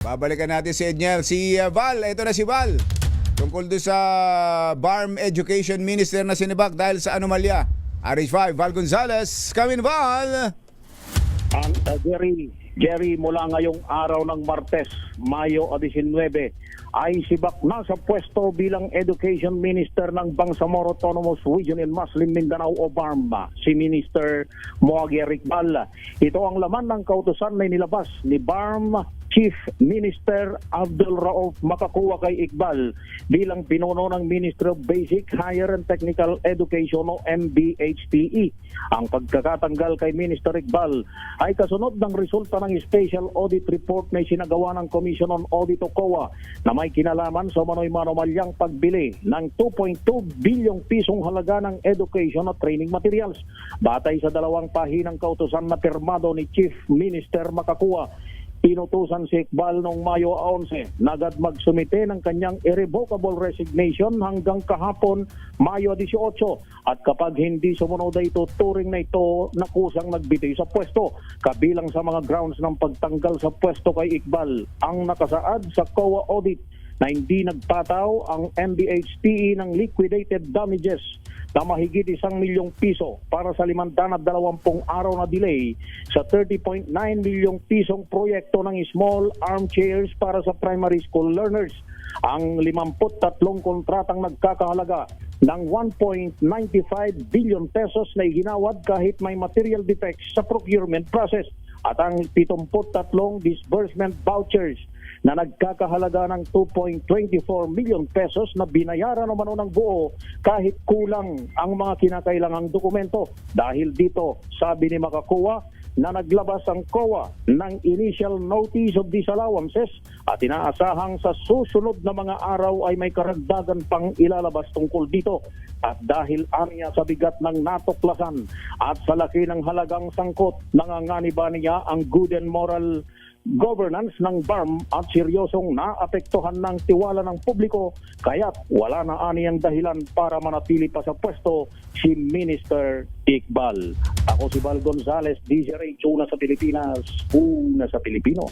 Babalikan natin si Edniel. Val, ito na si Val. Tungkol doon sa BARM Education Minister na sinibak dahil sa anomalya. RH5, Val Gonzales. Come in, Val. Jerry, mula ngayong araw ng Martes, Mayo 19, ay sibak na sa pwesto bilang Education Minister ng Bangsamoro Autonomous Region in Muslim Mindanao o BARM, si Minister Moagy Iqbal. Ito ang laman ng kautusan na inilabas ni BARM Chief Minister Abdul Rauf Makakuwa kay Iqbal bilang pinuno ng Ministry of Basic, Higher and Technical Education o MBHTE. Ang pagkakatanggal kay Minister Iqbal ay kasunod ng resulta ng Special Audit Report na isinagawa ng Commission on Audit o COA na may kinalaman sa manoy-manomalyang pagbili ng 2.2 bilyong pisong halaga ng education at training materials. Batay sa dalawang pahinang kautusan na pirmado ni Chief Minister Makakuwa, inutusan si Iqbal noong Mayo 11 na agad magsumite ng kanyang irrevocable resignation hanggang kahapon Mayo 18 at kapag hindi sumunod ay tuturing na ito na kusang nagbitiw sa pwesto. Kabilang sa mga grounds ng pagtanggal sa pwesto kay Iqbal ang nakasaad sa COA audit na hindi nagpataw ang MBHTE ng liquidated damages na mahigit 1 milyong piso para sa 520 araw na delay sa 30.9 milyong pisong proyekto ng small armchairs para sa primary school learners. Ang 53 kontratang nagkakahalaga ng 1.95 billion pesos na iginawad kahit may material defects sa procurement process at ang 73 disbursement vouchers na nagkakahalaga ng 2.24 million pesos na binayaran naman ng buo kahit kulang ang mga kinakailangang dokumento. Dahil dito, sabi ni Makakuwa na naglabas ang COA ng initial notice of disallowances at inaasahang sa susunod na mga araw ay may karagdagan pang ilalabas tungkol dito. At dahil aniya sa bigat ng natuklasan at sa laki ng halagang sangkot, nanganganiba niya ang good and moral governance ng BARM at seryosong naapektuhan ng tiwala ng publiko, kaya't wala na aniyang dahilan para manatili pa sa pwesto si Minister Iqbal. Ako si Val Gonzales, DZRH, una sa Pilipinas, una sa Pilipino.